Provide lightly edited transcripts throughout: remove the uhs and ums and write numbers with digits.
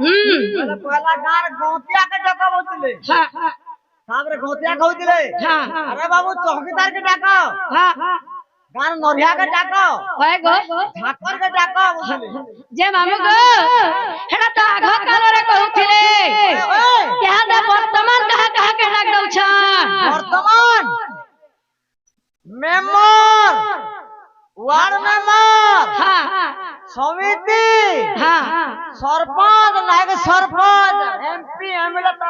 बोले पहला गार गोतिया के डका बोतले हां साबरे गोतिया कहउतिले हां अरे बाबू चौकीदार के डाका हां गार नरिया के डाका कहे गो ठाकर के डाका बोतले जे मामू गो हेडा त आघ कालरे कहउथिले क्या दा वर्तमान कहा के डाक दउ छ वर्तमान मेंबर वार्ड मेंबर हां समिति हां सरपंच नायक सरपंच एमपी एमएलए ता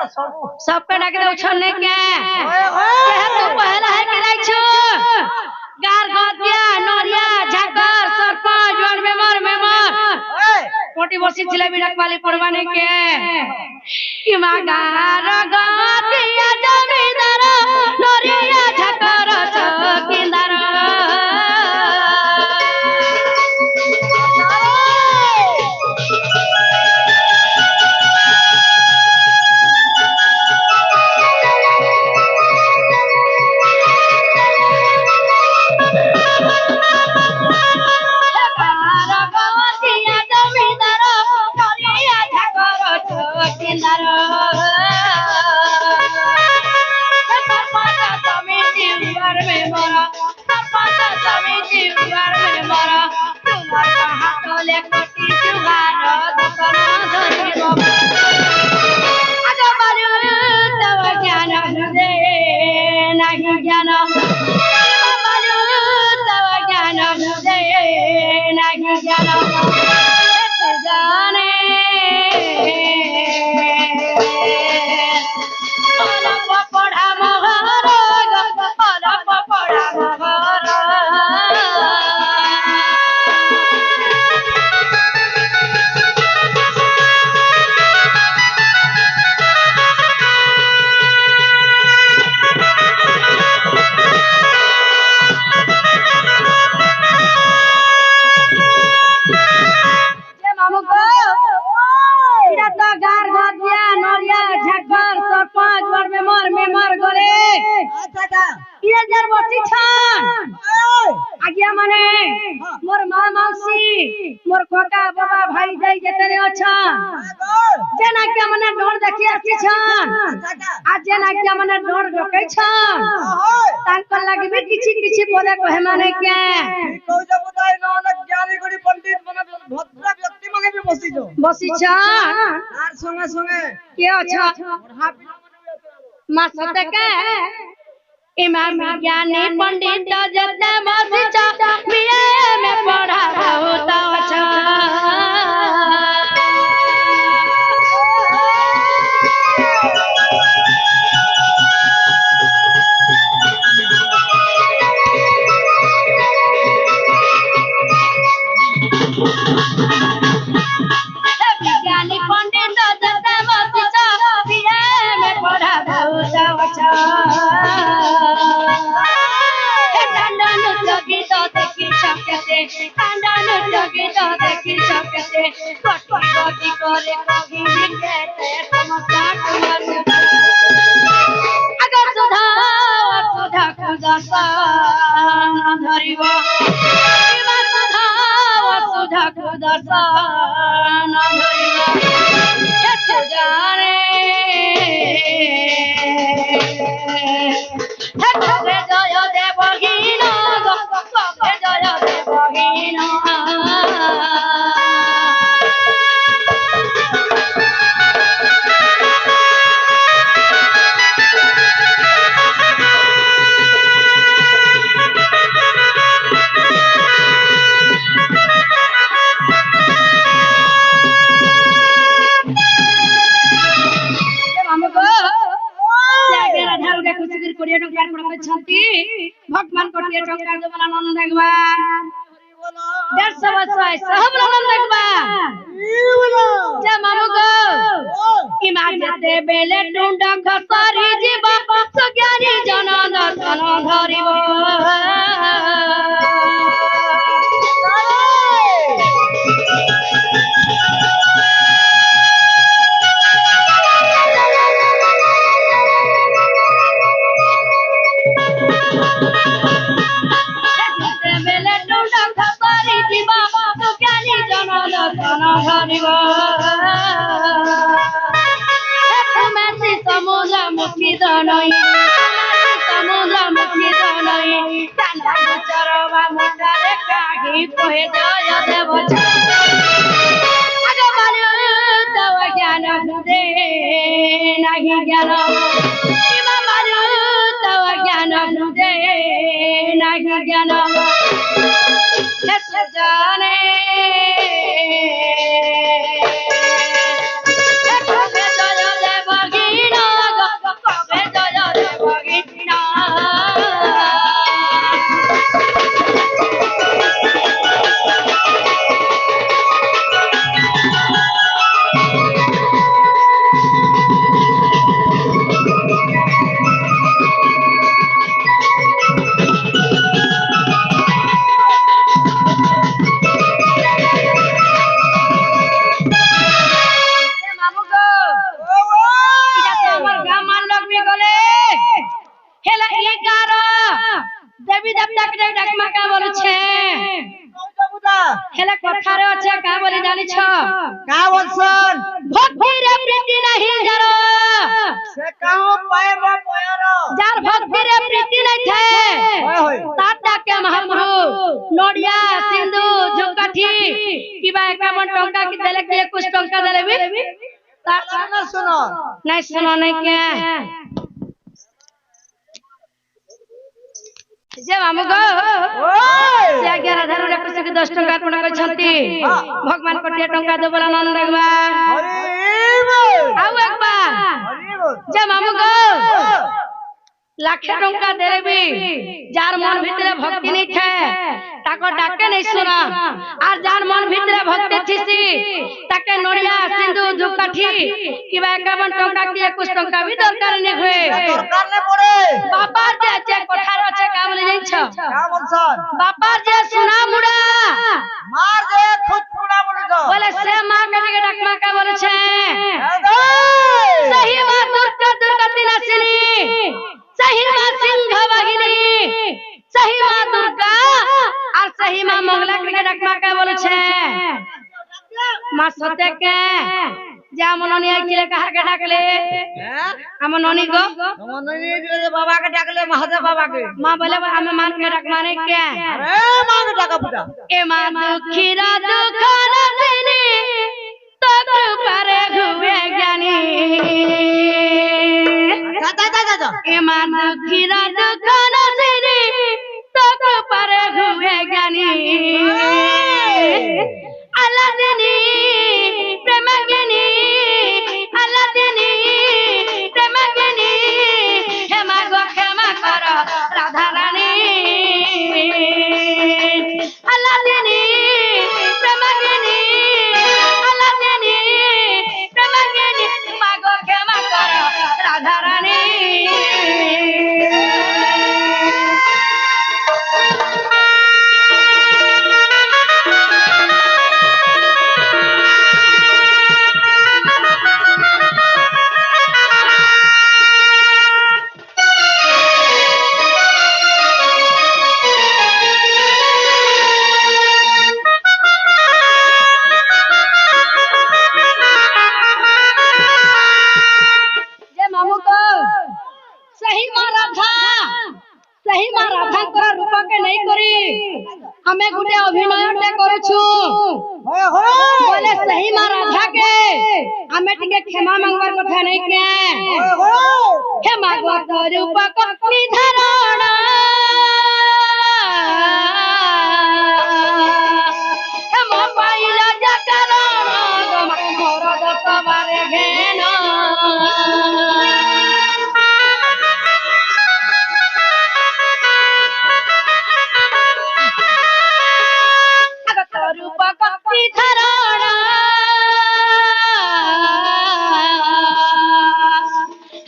सब पे डाक दउ छ ने के ओए क्या तू पहला है के लाई छ गार गदिया नरिया झाकर सरपंच वार्ड मेंबर कोटी बसी छिले बिडक वाली परवाने के इमा गार गदिया जमीदार नरिया झाकर चौकीदार मोर माँ मौसी मोर कोका बाबा भाई जाई जतने अच्छा जेना के मने डोर देखि आछि छन आ जेना के मने डोर डकै छन तांकर लागि भी किछि बोले कहे माने के तो जब बताई न ज्ञानी गुणी पंडित मने भद्र व्यक्ति मने भी बसी छन आर संगे संगे के अच्छा मासते के इमाम ज्ञानी पंडित जते मसिचा बिए में पढ़ा बहुत अच्छा ज्ञानी पंडित जते मसिचा बिए में पढ़ा बहुत अच्छा गति करे कभी भी कहते समस्या अगर सुधा खुदा सान धरिब सुधा खुदा सान धरिब जाने जय देवहीन जय देवहीन भगवान को टिया टंका दे वाला नन देखबा 150 वर्ष सब नन देखबा जे मामू गो इमाजते बेले टुंडा खसारी जीवा सज्ञानी जन दर्शन धरिबो মুখী দনই সমুদ্র মুখী দনই জান চরবা মুটারে কাহি কহে জয় দেব আগে বালু তব জ্ঞান দে নাহি জ্ঞান কিবা বালু তব জ্ঞান দে নাহি জ্ঞান হে সজনে কবে জয় দেব গিন কবে জয় দেব গিন দেবী দেবতাকে ডাকমা কা বলছে হেলে কথারে আছে কা বলি জানিছ কা বলছন ভক্তি রে প্রীতি নাহি যার সে কাহো পায়ব পয়র যার ভক্তি রে প্রীতি নাই থে তার ডাকে মহাপ্রভু নড়িয়া সিন্ধু ঝুকাঠি কিবা 51 টঙ্কা কি দেলে কি 21 টঙ্কা দেলে বি তার শুনো নাই শুনো নাই কে যে মামু গো ସେ 11,000 ରେ କୃଷକ 10 ଟଙ୍କା ଅର୍ପଣ କରିଛନ୍ତି ଭଗବାନ କୋଟିଏ ଟଙ୍କା ଦେବଲା ନନ୍ଦ ଭଗବାନ ଆଉ একবার যে মামু গো লাখে টଙ୍କା দেলে ବି যার মন ভিতরে ভক্তি নাই থাকে তাকে ডাকে নাই শুনা আর যার মন ভিতরে ভক্তি থিসি তাকে নড়িয়া সিন্ধু ধূপকাঠি কিবা 51 টଙ୍କା কি 21 টଙ୍କା भी দরকার নেই হয় দরকার নে পড়ে বাবার যে কথার আছে কা বলি জানছ কা বলছন বাবার যে সোনা মুড়া মার যে খুদ পুরা বলছ বলে সে মা কাকে ডাকমা কা বলছে सही मां दुर्गा दुर्गति नाशिनी सही मां सिंह वाहिनी सही मां दुर्गा और सही मां मंगला के डाकमा का बोलछे मां सते के जा मननी आइले कहा के डाकले हम ननी गो मननी जे बाबा के डाकले महादेव बाबा के मां बोले हम मान के डाकमा ने के अरे मां के डाका पुटा ए मां दुखीरा दुख नाशिनी तो कृपारे हुए ज्ञानी जा ए मान दुखीरा दुख नाशिनी तो कृपारे हुए ज्ञानी अलादिनी प्रेमगिनी अलादिनी प्रेमगिनी हे मागो क्षमा कर राधा रानी अलादिनी प्रेमगिनी अलादिनी प्रेमगिनी मागो क्षमा कर राधा रानी जे मामू को सही मां राधा कर रूप के नहीं करी हमें गुटे अभिनय टे करूछु होय होय बोले सही मां राधा के हमें टिके क्षमा मांगवार कथा नहीं के होय होय क्षमा गो तो रूप को निधारण हम पाइला जाकरण मोर दस बारे घेन रूप कपि धरण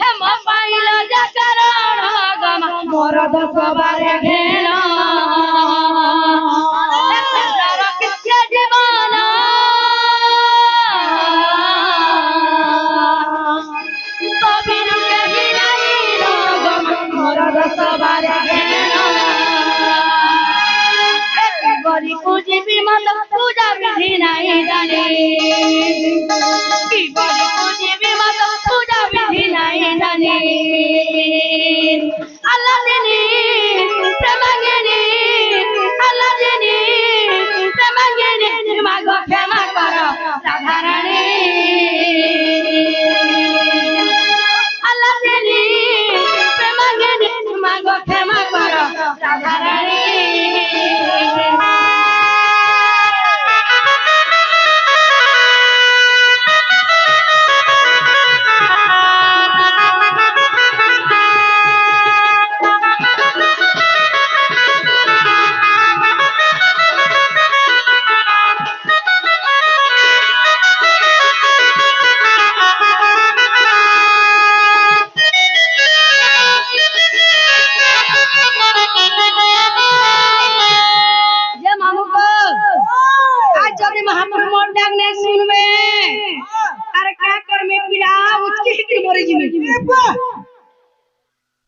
हम पाइल जाकरण गम मोर दस बारे घेन कित्य जीवन कबिर कहि नहीं गम मोर दस बारे घेन गरी पूजी भी मत पूजा विधि नहीं जाने की गरी पूजी भी मत पूजा বিধি নাই জানি আল্লাহ জানি প্রেমাঙ্গিনী আল্লাহ জানি প্রেমাঙ্গিনী মাগ ক্ষমা কর রাধারানী আল্লাহ জানি প্রেমাঙ্গিনী মাগ ক্ষমা কর রাধারানী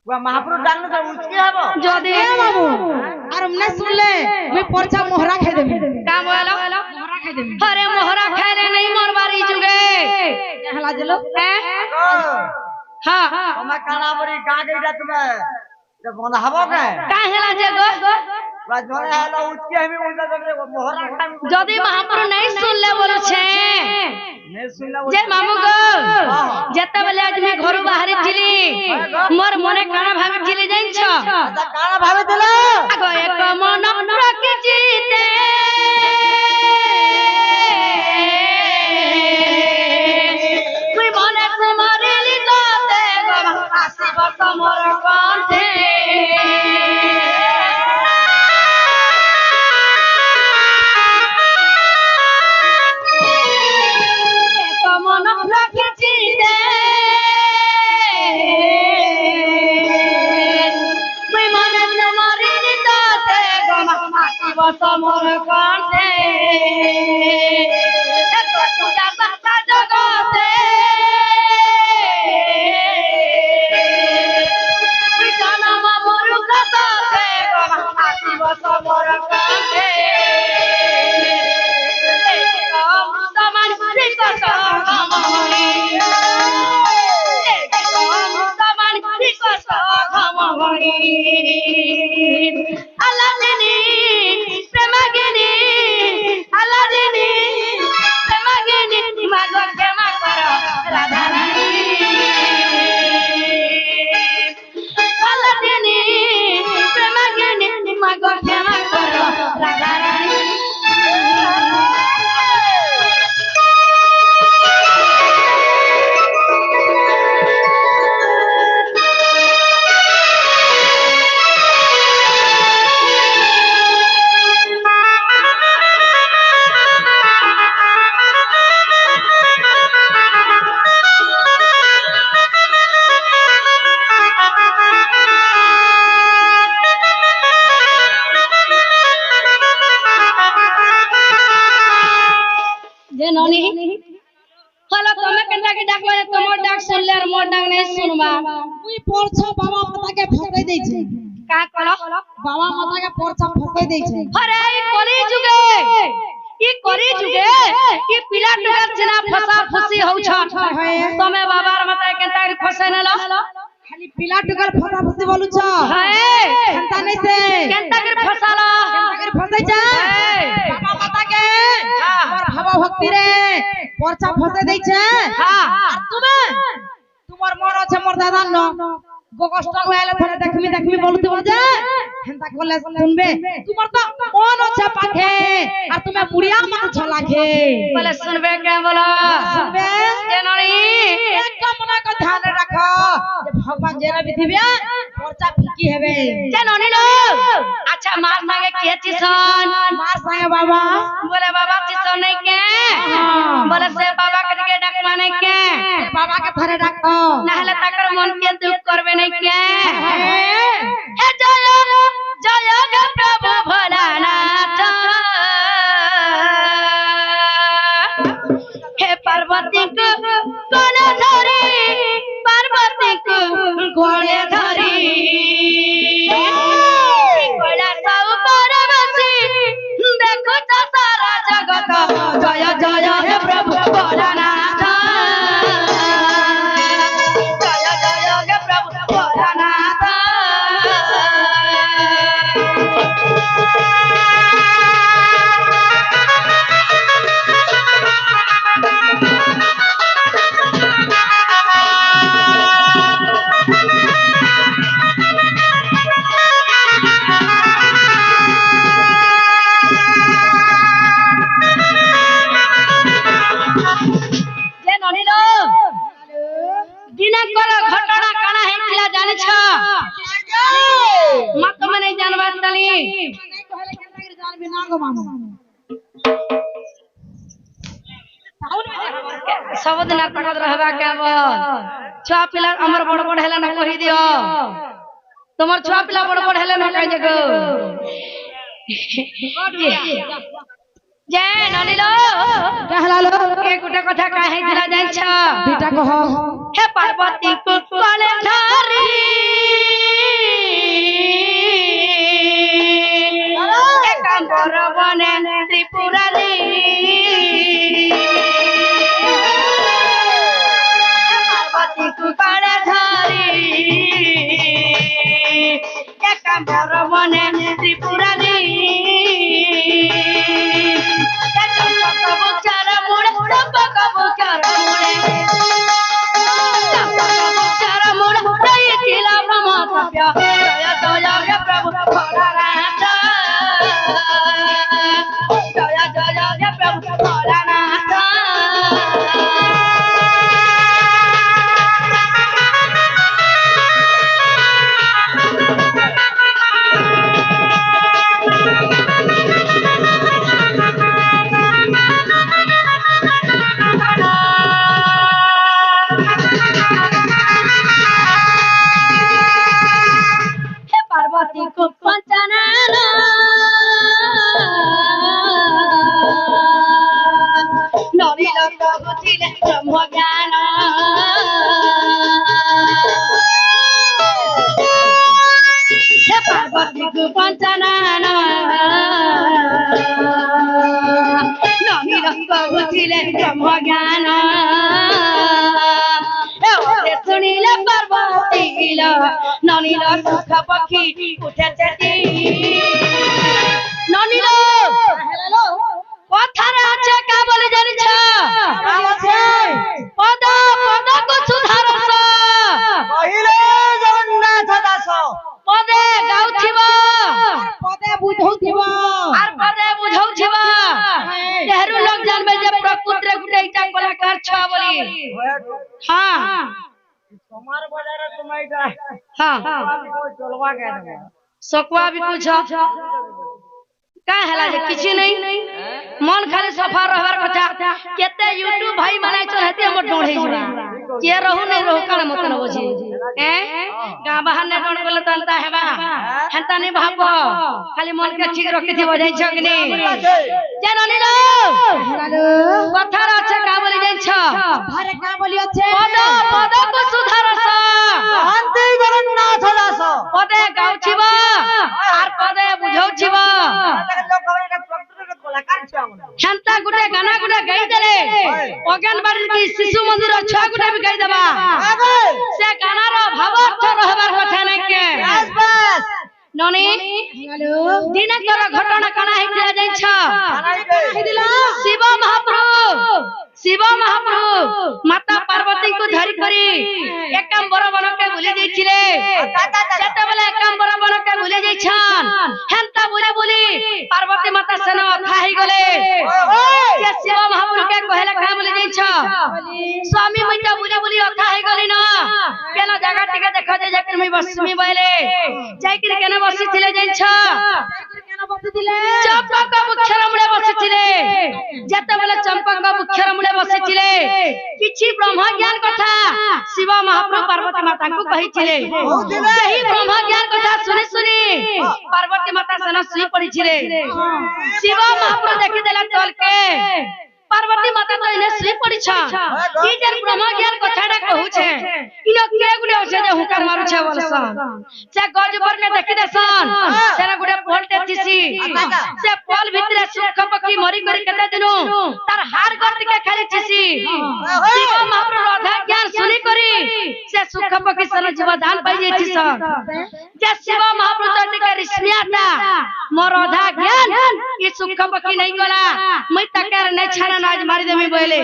महापुरुष डालने से उसके हबो जदी बाबू और हमने सुन ले मैं पर्चा मोहरा खाई देबी का बोलो मोहरा खाई देबी अरे मोहरा खाइले नहीं मरबारी जुगे हला दिलो हां हम काना बरी का गईला तुम्हें जब बंद हबो के का हेला जे गो राजवाड़े हला उसके हमें उल्टा जब मोहरा खाई जदी महापुरुष नहीं सुन ले बोलो छे नहीं सुन ले जे मामू गो जेते बेले आज मैं घर बाहर छिली मोर मने काना भाबे छिली जाइन छ अच्छा काना भाबे देला आगो एक मन रखी जीते তুই মনে কুমারিলি তোতে গো আসিব তোমার কণ্ঠে মন রাখিছি দে তুই মনে কুমারিলি তোতে গো আসিব তোমার কণ্ঠে এত সুজা বাতা জগতে তুই জনম মরু কততে গো আসিব তোমার কণ্ঠে সমান কৃষ্ণ ঘমহরি সমান কৃষ্ণ ঘমহরি আল্লাহ জানি প্রেমাঙ্গিনী আল্লাহ জানি প্রেমাঙ্গিনী মাগ ক্ষমা কর রাধারানী আল্লাহ জানি প্রেমাঙ্গিনী মাগ ক্ষমা কর রাধারানী जे ननी हलो तमे केनटा के डाकले तमर डाक सुनले और मोर डाक नहीं सुनबा তুই পড়ছ বাবা মাতাকে ফকাই দেইছে का कलो बाबा माताके पर्चा फकाई देइছে अरे ई कली जुगे ई पिला टुका जना फसा फसी होउ छ तमे बाबार माता केनटा के फसे न लो खाली पिला टुकल फटा फसी बोलु छ हाय खंता नहीं से केनटा के फसालो केनटा के फसाई छ बाबा माताके हमर भाव भक्ति रे पर्चा फसाई देइছে हां আর তুমি তোমার মন আছে মোর দাদা ন গোগস্টা হইলে ধরে দেখমি বলতে বল যে হেনতা করলে শুনবে তোমার তো মন আছে পাখে আর তুমি বুড়িয়া মাছ লাগে बोले सुनबे के बोलो শুনবে जे ननी एक मना को ध्यान रखो যে भगवान जेरा बिथिबे पर्चा फिकी हेबे जे ननी लो अच्छा मार संगे के चिसन मार संगे बाबा बोले बाबा चिसन नहीं के बोले से बाबा के डाक माने के बाबा के धरे रखो नाहले ताकर मन के दुख करबे नहीं के हे जय जय गे प्रभु भोलानाथ हे पार्वती को कोने धरी पार्वती को कोने धरी कोला सब पर बसी देखो तो सारा जगत जय जय हे प्रभु भोलानाथ जानिछ मत में नहीं जानवा तली जानबी ना गो मामा सब दिन पकड़ रहबा के छुआ पिला हमर बड़ बड़ हेला ना कहि दियो তোমার ছুয়া পিলা বড় বড় হেলে না কাই দেখো যে নলিল कहलालो কে গুটা কথা কাহে দিলা জানছ बेटा कह হে পার্বতী কুকলে ধারি একাম্বর বনে ত্রিপুরারি পার্বতী কুকলে ধারি একাম্বর বনে ত্রিপুরারি पार्वती को पंचनाना नरी लोक बुझिले ब्रह्म ज्ञान हे पार्वती को पंचनाना नरी लोक बुझिले ब्रह्म ज्ञान सुनिले पार्वती ननील सुख पक्षी उठे चेती ननील কথারে আছে কা বলে জানিছ পদ পদ কো সুধারস কহিলে জগন্নাথ দাস পদে গাউছিব पदे बुझौथिबो আর পদে বুঝাউছিব তেহরু লোক জানবে যে প্রকৃতিরে গুটে ইটা কলাকার ছ বলি হ্যাঁ তোমার বাজারে তোমাইটা হ্যাঁ চলবা কেন सकवा भी कुछ का हला जे किछि नहीं मन खाली सफा रहबार कथा केते यूट्यूब भाई बनाइ चलते हमर डोढ़े जुरा के रहू नहीं रहू कान मत न बजी गा बाहर ने डोण गले तंता हेबा हंता नहीं भाप खाली मन के ठीक रखि थी बजाइ छगनी जे ननी लो कहलालो कथार আছে का बोली जाई छ घरे का बोली আছে पद पद को सुधारस শান্তি জগন্নাথ দাস पदे गाउछिब আর पदे बुझौछिब লোক হবে এটা প্রকৃতির কলাকার ছ আমরা হেন্তা গুটে গানা গুটে গাই দেলে অজ্ঞানবাড়ি কি শিশু মন্দির ছয় গুটে भी গাই দেবা সে গানার ভাবার্থ রহবার কথা নাই কে বাস বাস ননি कहलालो দিনকর ঘটনা কানা হইছিলা জাইছ দিলা শিব মহাপ্রভু শিব মহাপ্রভু মাতা পার্বতী को ধরি করি একাম্বর বনকে ভুলে যাইছিলে যেতেবেলে একাম্বর বনকে ভুলে যাইছন হেন্তা বলে বলি পার্বতী মাতা সেন খাই গলে কে শিব মহাপ্রভুকে কহেলা খা বলে যাইছ স্বামী মইটা বলে বলি অথা হই গলি না কেন জায়গা থেকে দেখা যায় যে তুমি বসমি বলে যাইকি কেন বসিছিলে যাইছ কেন বসিছিলে চম্পক বৃক্ষর মূলে বসিছিলে যেতেবেলে চম্পক বৃক্ষর মূলে বসিছিলে কিছু ব্রহ্ম জ্ঞান কথা শিব মহাপ্রভু পার্বতী মাতাଙ୍କୁ কহিছিলে ସେହି ব্রহ্ম জ্ঞান কথা শুনি শুনি পার্বতী মাতা সেন শুই পড়িছিলে শিব মহাপ্রভু দেখি দেলা তলকে पार्वती माता तो इने सुई पड़ी छ ई जे ब्रह्म ज्ञान कथाडा कहू छे इनो के गुडे होछे जे हुका मारू छे बोलसन से गज पर के देखि देसन सेना गुडे पोलटे थिसी से पोल भितरे सुख पकी मरी करी कते दिनु तार हार गट के खाली थिसी शिव महाप्रभु राधा ज्ञान सुनी करी से सुख पकी सन जीवदान पाई जे थिसन जे शिव महाप्रभु तो के रिस्मियाटा मोर राधा ज्ञान ई सुख पकी नहीं गला मैं तकर नै छाना आज मारी देमी बोले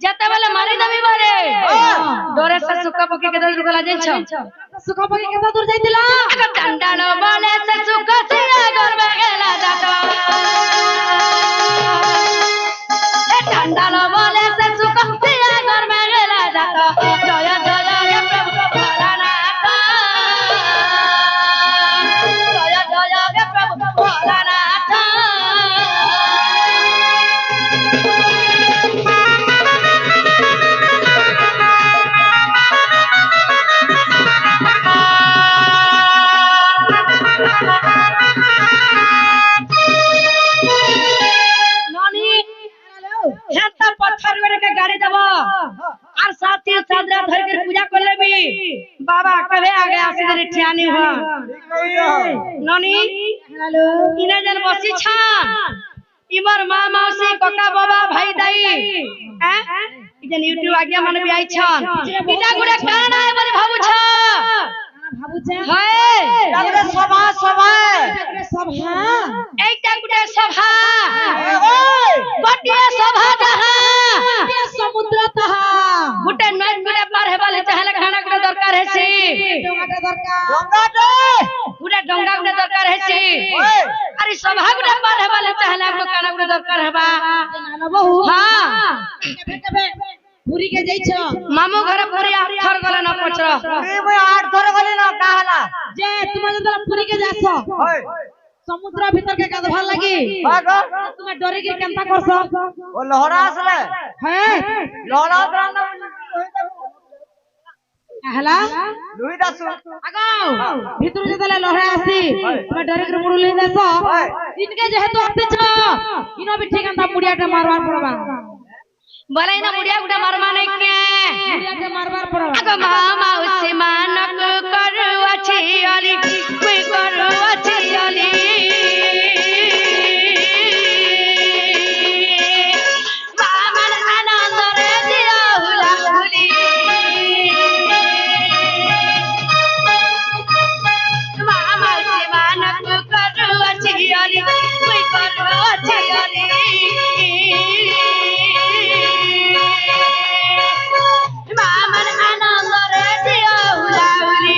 जते बेले मारी देमी बोले डोरे से सुख पकी के दूर गला जाई छ सुख पकी केता दूर जाइतिला चंडाल बोले से सुख सिया घर में गेला जाता ए चंडाल बोले से सुख सिया घर में गेला जाता जय जय प्रभु भोलानाथ कबे आगे आसी ठियानी हो ननी इने जन बसी छान इमर माँ मौसी कका बाबा भाई दाई हैं इजन यूट्यूब आज्ञा मन भी आई छन इटा गुडे कान आए बोली भाबू छ हाय जागरे सभा सभा एकटा गुडे सभा गोटिया सभा दहा समुद्र तहा गुटे नय गुडे पार हेबाले चाहले खाना गुडे दरकार हेसी डोंगाटा दरकार गंगा दे गुडे डोंगा गुडे दरकार हेसी अरे सभा गुडे पार हेबाले चाहले आपको खाना गुडे दरकार हेबा नाना बहु हां केबे पुरी के जाइछो मामू घर पुरी आठर गले न पचर पुरी में 8 थर गली ना काहला जे तुम जदला पुरी के जासो होय समुद्र भीतर के गाधवा लागी हां तुम डरे के केनता करसो ओ लहरा आसले हैं लहरा द्राना हला दुई दासु आगाओ भीतर जदला लहरा आसी तुम डरे के मुड़ ले जासो इनके जेहेतु आते छ इनो भी ठीक अंता मुड़ियाटा मारवार पड़बा बोले ना मुड़िया गुडे मारमा नहीं के मुड़ियाटा मारवार पड़बा आगो मामा उसे मानक करू अछि अली कोई करू अछि अली मामन आनंद रे दिया हुला हुली मामा उसे मानक करू अछि अली कोई करू अछि अली मामन आनंद रे दिया हुला हुली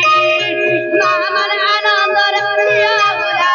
मामन आनंद रे दिया हुला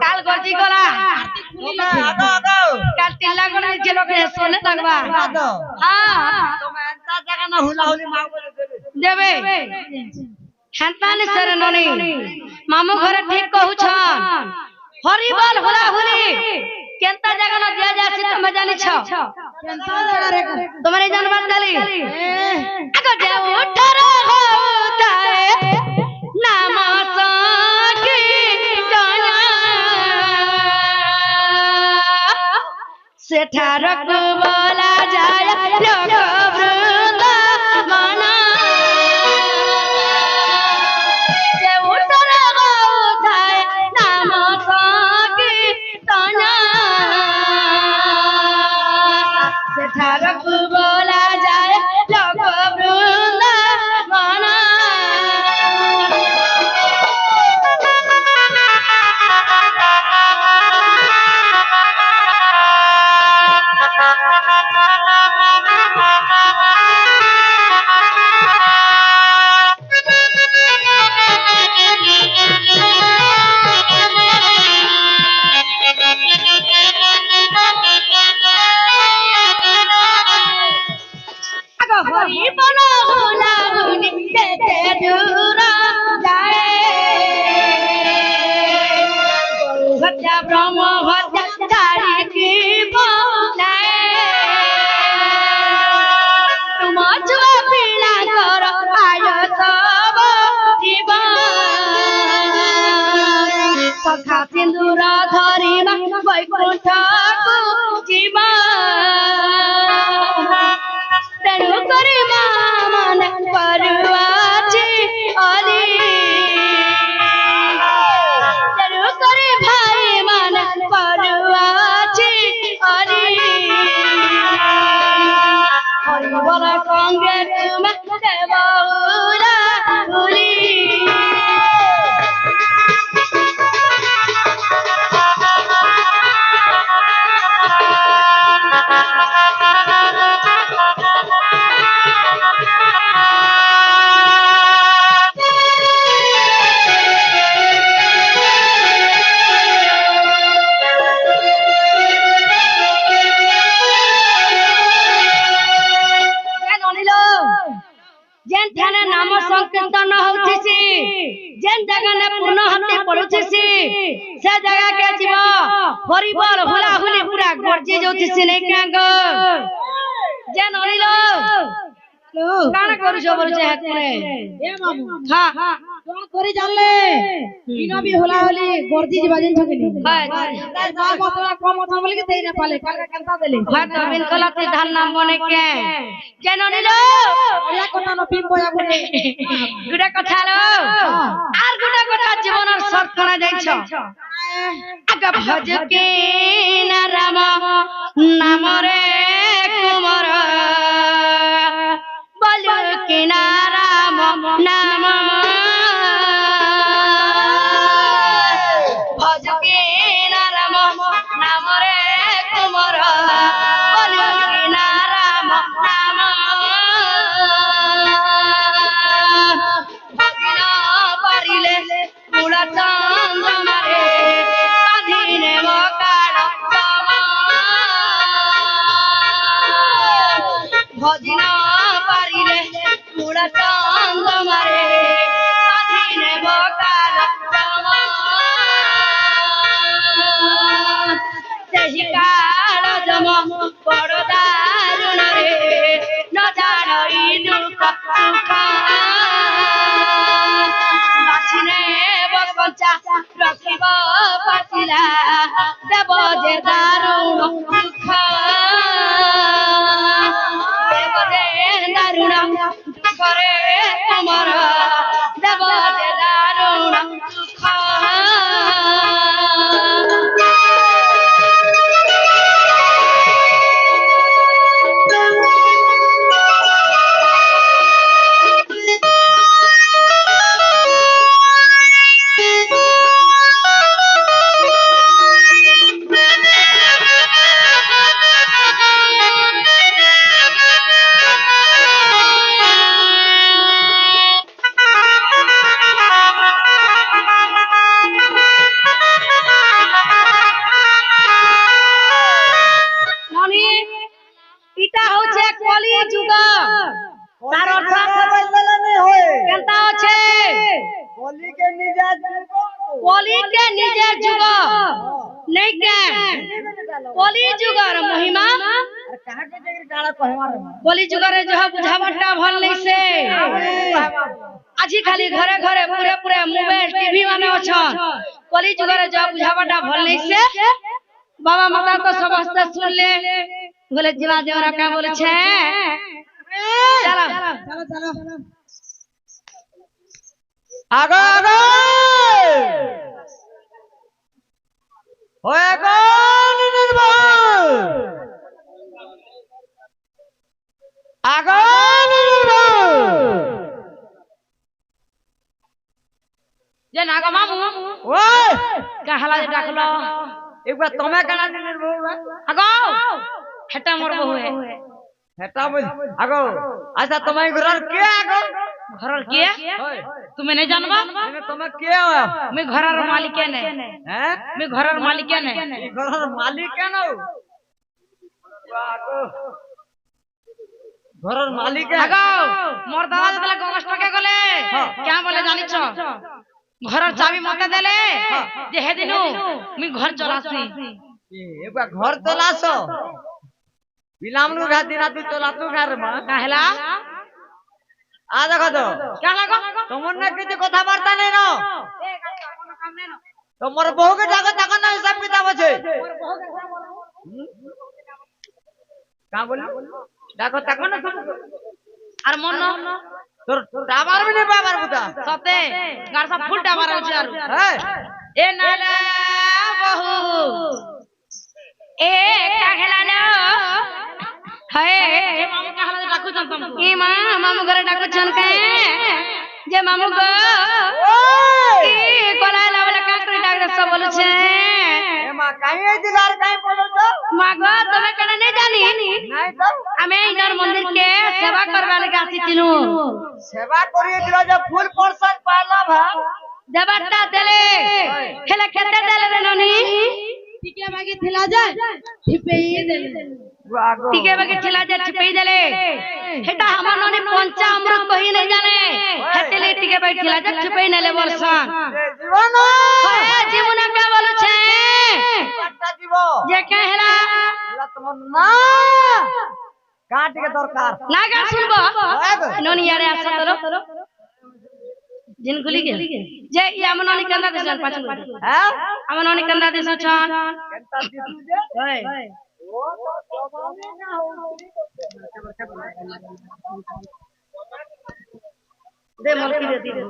काल गर्जी गला आगो आगो काल तिल्ला गना जे लोग सोने लगवा आगो हां तुम अंता जगह ना हुला हुली मांग देबे हेंतानी सर ननी मामू घर ठीक कहू छन हरी बोल होला हुली केंता जगह न दिया जासी तुम जानी छ केनता जगह रे तुम्हारे जानबात गाली आगो जे उठर होताए नाम सकी जाना सेठारक बोला जाय लोक वृंद मना जे उठर होताए नाम सकी जाना सेठारक बोला जाय लोक वृंद मना हरि बन हुला हुली देते दूर जाए हत्या ब्रह्म हत्या धारी की बनाए तुम छुआ पीड़ा कर आय सब जीवन सखा सिंदूर धरी वैकुंठ को जीवन तेणु करी मामन परवाची अली तेणु करी भाई मन परवाची अली हरि बोल संगे तुम देवउला हुली জায়গানে পূর্ণ হতে পড়ুছিছি সে জায়গাকে জীব হরিবল হুলা হুলি পুরা গর্জি যাউছিছি নাই কাঙ্গ যে নড়িল কাণ করুছ বলছে হাকুনে এ মামু হ্যাঁ কোন করে জানলে বিনবি হোলা হলি গর্জি বাজিন থকিনি হয় তাই যা মতলা কম মতলা বলি কি দেই না পালে কালকে কেনতা দেলে হয়তো বিন কলাতে ধান নাম মনে কে যে নড়িল ওয়া কথা ন পিম বয়া বলে গুড়া কথা লো আর গুড়া কথা জীবনের শর্ত না যাইছ আগা ভজকে না রাম নামরে কুমার বলো কি না রাম নাম ভজকে না রাম নামরে কুমার বলো কি না রাম নাম ভজন পারিলে মূলা চন্দ্র মারে বাঁধিনে মকাড় ভজন পারিলে মূলা চন্দ্র মারে বাঁধিনে মকাড় ସେହି କାଳ ଜମ ବଡ଼ ଦାରୁଣରେ ନ ଜାଣଇ ଦୁଃଖ ସୁଖ ବାଛି ନେବ କଞ୍ଚା ରଖିବ ପାଚିଲା ଦେବ ଯେ ଦାରୁଣ ଦୁଃଖ ଦେବ ଯେ ଦାରୁଣ ଦୁଃଖରେ ତୁମର ଦେବ ଯେ ଦାରୁଣ ଦୁଃଖ ইটা হচ্ছে কলি যুগ তার অর্থ কেনতা আছে কলিকে নিজের কলিকে নিজের যুগ নেই কে কলি যুগর মহিমা কাহাকে দেখি গালা কহমার কলি যুগরে যহ বুঝাবটা ভাল নেইছে আজি খালি ঘরে ঘরে পুরে পুরে মোবাইল টিভি মানে অছন কলি যুগরে যহ বুঝাবটা ভাল নেইছে বাবা মাতা তো সমস্ত শুনলে বলে জিলা দেওরা কা বলেছে চলো চলো চলো আগো আগো হয়ে গেল নির্ভর আগো নির্ভর যে নাগা মামু ওই কাহালা যে ডাকলো একবার তুমি কেন নির্ভর আগো হেটা মোর বহু হেটা বল আগো আচ্ছা তোমার ঘরের কে আগো ঘরের কে ওই তুমি নাই জানবা এনে তুমি কে হও আমি ঘরের মালিক নে হ্যাঁ আমি ঘরের মালিক নে এই ঘরের মালিক কেন আগো ঘরের মালিক আগো মোর দাদা যেতলে গগষ্টকে গলে কেন বলে জানিছ ঘরের চাবি মতে দেলে যে হেদিনু আমি ঘর চলাছি একবার ঘর তোলাছ বিলামনু ঘাতি না তুই তোলাতু ঘর মা কাহেলা আ দেখো তো কে লাগো তোমার না কিছু কথাবার্তা নেই না তোমার বহুকে ডাকো দেখো না হিসাব কিতাব আছে কা বলি ডাকো দেখো না আর মন তোর টাবার বি নেই পাবার বুতা সতে গার সব ফুল টাবার আছে আর হ্যাঁ এ নালা বহু এ কাহেলা না হায় মামু কাহেলা ডাকু চন তুম ই মা মামু ঘরে ডাকু চন কে যে মামু গো ওই কি কলাইলা বলে কাকরি ডাক দছ বলছে এ মা কাই এই দিগার কাই বলো তো মা গো তুমি কেন নাই জানি নাই তো আমি ইনার মন্দির কে সেবা করবা লাগি আসিছিনু সেবা করিয়ে দিল যে ফুল প্রসাদ পাইলা ভাব দেবারটা দেলে হেলে খেতে দেলে রে ননি টিকে মাগি থিলা যায় ঠিপেই দেলে আগো টিকে বাকি ছিলা যে চিপেই দেলে সেটা আমার ননি পঞ্চা অমৃত কহি নাই জানে হেতেলে টিকে বাকি ছিলা যে চিপেই নেলে বলছন জীবন জীবন কে বলছে একটা জীব যে কে হেলা এলা তোমার না কাটিকে দরকার না গান শুনবো আগো ননি ইয়ারে আসা তোর জিন খুলি গে যে ই আমার ননি কান্দা দিছন পাছন হ্যাঁ আমার ননি কান্দা দিছন কেনটা দিতু যে হয় ও তো জবানে না দে মলকি দে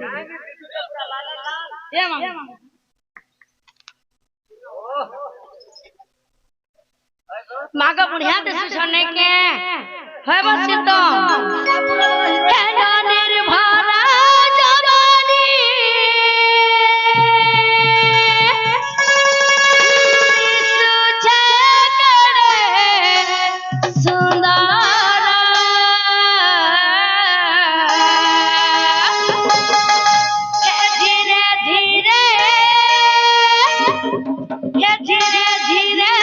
এ মামা मागा बुढ़िया दे सुने के है बस तो है ना निर्भरा जवानी सुचे करे सुंदरा धीरे धीरे धीरे धीरे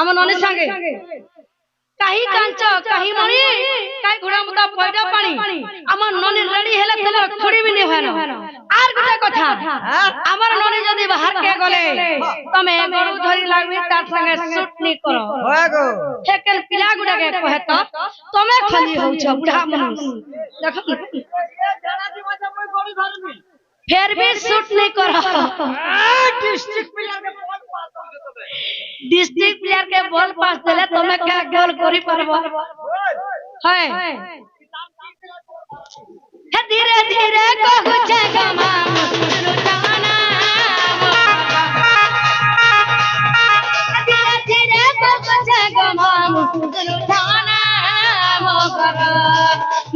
আমার ননের সঙ্গে কাহি কাঞ্চ কাহি মণি কাই ঘোড়া মুতা পয়ডা পানি আমার ননের রেডি হেলে তোমার ছড়িবি নি হয় না আর গোটা কথা আমার ননে যদি বাহার কে গলে তুমি গরু ধরি লাগবে তার সঙ্গে শুট নি করো আগো হেকেল পিলা গুডাকে কহে তো তুমি খালি হউছ বুড়া মানুষ দেখো জানা দিব যে মই গড়ি ধরবি फिर भी शूट नहीं करो डिस्ट्रिक्ट प्लेयर के बॉल पास हो तबे डिस्ट्रिक्ट प्लेयर के बॉल पास देले तुम्हें क्या गोल करी परबो है धीरे धीरे कहू छे गमा लुटाना धीरे धीरे कहू छे गमा लुटाना मोकर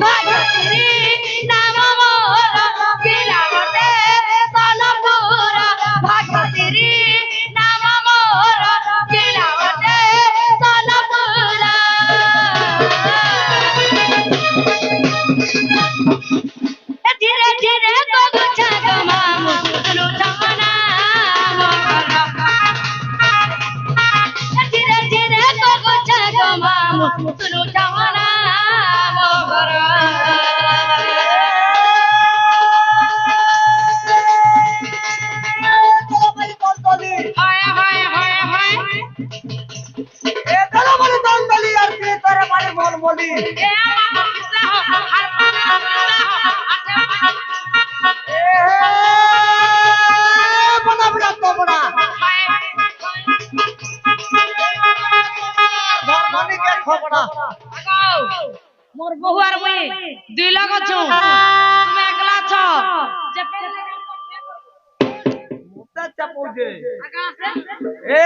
भागरी नाम मोर किलावते सोनपुरा भागरी नाम मोर किलावते सोनपुरा धीरे धीरे कहू छे गमा लुटाना मोकर धीरे धीरे कहू छे गमा लुटाना मोकर हाय हाय हाय हाय ए चलो बड़ी दंदली यार के करे मारी बोल बोली ए किस्सा हो हर ए बना बड़ा तो बड़ा धरधनी के खोपड़ा मोर बहु आर मुई दुई लग छु तुम एकला छ मुक्ता चपूजे ए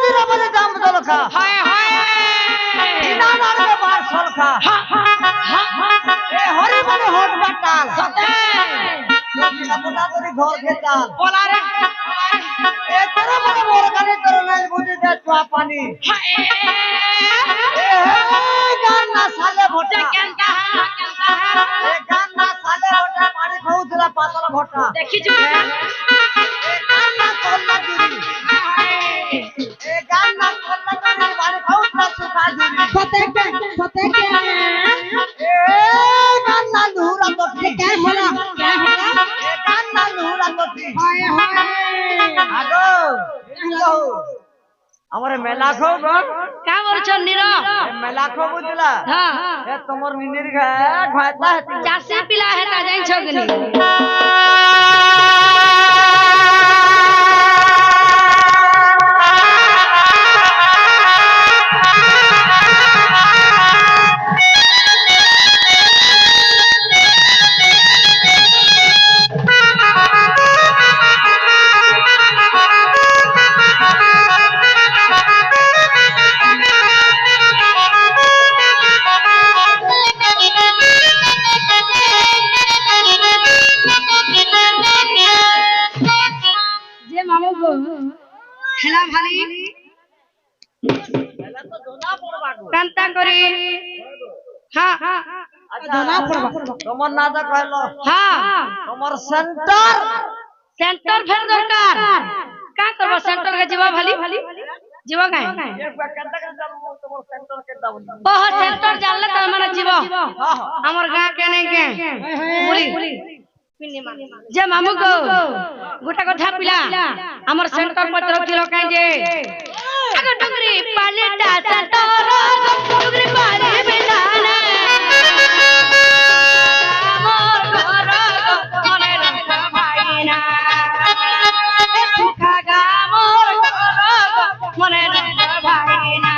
जीरा बने दाम दल खा हाय हाय इना नार के बाहर sol खा ए हरि बने होट बटाल सते मोती ना पता तोरी घर के चाल बोला रे ए तेरा बने मोर काने करो ना बुझे दे चुआ पानी ए गान ना साले भोटा केनका ए गान ना साले भोटा पानी खाउतला पातल भोटा देखि छु ए गान ना कोल्ला दूरी ए गान ना कोल्ला दूरी पानी खाउतला सुखा दूरी सते के ए गान ना लूरा तो क्या होला ए गान ना लूरा तो हाय हाय आगो আমার মেলা খাও গো কা বলছ নির মেলা খাও বুঝলা হ্যাঁ এ তোমার নিনির ঘাটা হেতি চাষি পিলা হেতা জানছ কিনি যে মামু গো হেলা ভালি মেলা তো ধনা পড়বা গো কান্তা করি হ্যাঁ হ্যাঁ ধনা পড়বা তোমার না তো কইলো হ্যাঁ তোমার সেন্টার সেন্টার ফের দরকার কা করব সেন্টার কে जीवा ভালি जीवा কাই एक बार केंता के जाऊ তোমার সেন্টার কে দাও ওহ সেন্টার জানলে তো মানে जीवा আমার গাঁ কে নাই কে বলি যে মামু গো গোটা কথা পিলা আমার সেন্টার পত্র কিলো কাই যে আগো ডুগরি পালিটা সেন্টার ডুগরি পালি বেলানা আমার ঘর মনে রঙ্গ ভাইনা সুখা গা মোর ঘর মনে রঙ্গ ভাইনা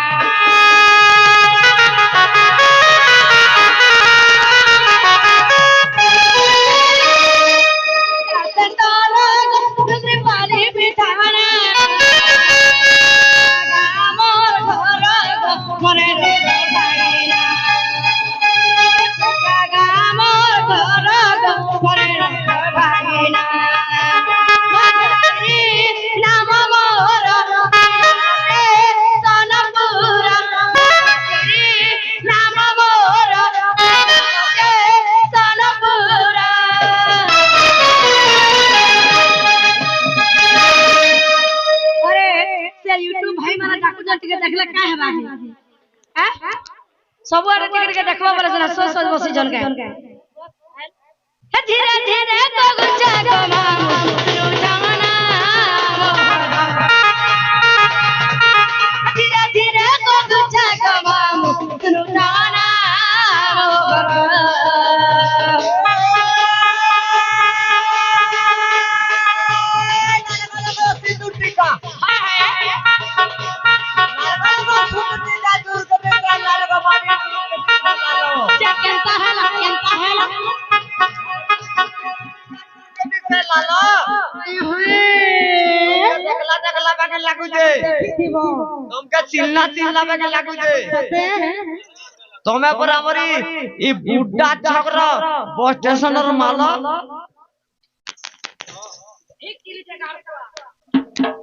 सबुआरे टिकट के देखबा पड़े ना सो सो बसी जन के हे धीरे धीरे तो गुचा गमा मुसुरु जमाना धीरे धीरे तो गुचा गमा मुसुरु जमाना तुमके चिल्ला चिल्ला के लागू जे तमे पर हमरी ई बुड्ढा छकरा बस स्टेशन र माल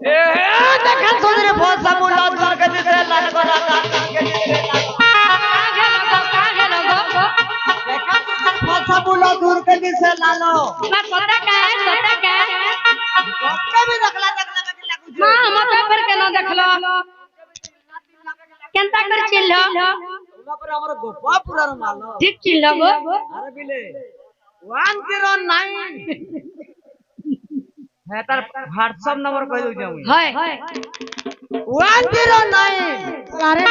ए देखा सोदरे बहुत सब लॉट कर के दे लाल करा देखा बहुत सब लॉट दूर के दिसे लालो ना सोता का कब भी देखला के लागू जे हां मत फिर के ना देखलो केनता कर चिल्लो तुम पर हमर गोपा पूरा र माल ठीक चिल्लो गो अरे बिले 109 है तार व्हाट्सएप नंबर कह दउ जाऊ है 109 अरे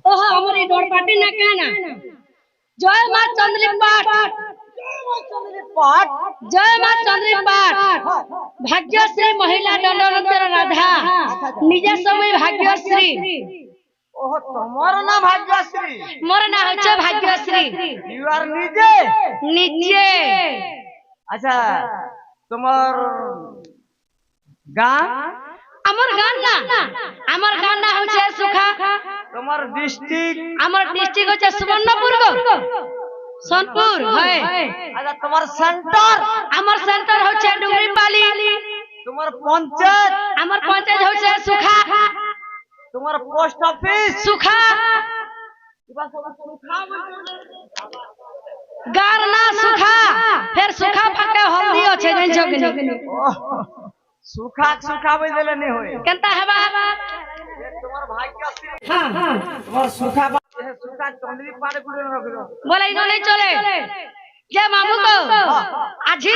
ওহ আমার এই ডর পাটি না কেন জয় মা চন্দ্রী পাঠ জয় মা চন্দ্রী পাঠ ভাগ্যশ্রী মহিলা দণ্ডনন্দের রাধা নিজে সময় ভাগ্যশ্রী ওহ তোমার না ভাগ্যশ্রী মোর না হচ্ছে ভাগ্যশ্রী ইউ আর নিজে নিজে আচ্ছা তোমার গান আমার গান না হচ্ছে সুখা তোমার ডিস্ট্রিক্ট আমার ডিস্ট্রিক্ট হচ্ছে সুবর্ণপুর সোনপুর হয় আচ্ছা তোমার সেন্টার আমার সেন্টার হচ্ছে ডুংরিপালি তোমার পঞ্চায়েত আমার পঞ্চায়েত হচ্ছে সুখা তোমার পোস্ট অফিস সুখা গার না সুখা ফের সুখা ফাঁকে হলদি আছে জানছো কি সুখা সুখা বইলে নি হয় কেনতা হেবা তোমার ভাগ্যশ্রী হ্যাঁ তোমার সুখা সুখা চন্দ্রী পাড়ে গুলো রাখলো বলে ইনো চলে যে মামু কো আজি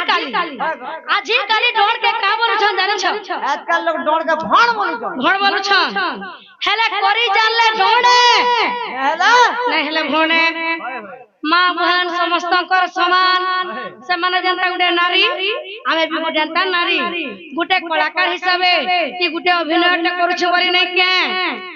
কালি ডর के का बोलছ জানছো আজকাল লোক ডর के ভাণ বলছ ঘর বলছ হেলে করি জানলে ডরে হেলা নাই হেলে ভনে মা বহন সমস্তଙ୍କର সমান ସେମାନେ ଯେନ୍ତା ଗୋଟେ ନାରୀ ଆମେ ବି ଗୋଟେ ଏନ୍ତା ନାରୀ ଗୋଟେ କଳାକାର ହିସାବେ କି ଗୋଟେ ଅଭିନୟଟା କରୁଛୁ ବୋଲି ନାଇଁ କେ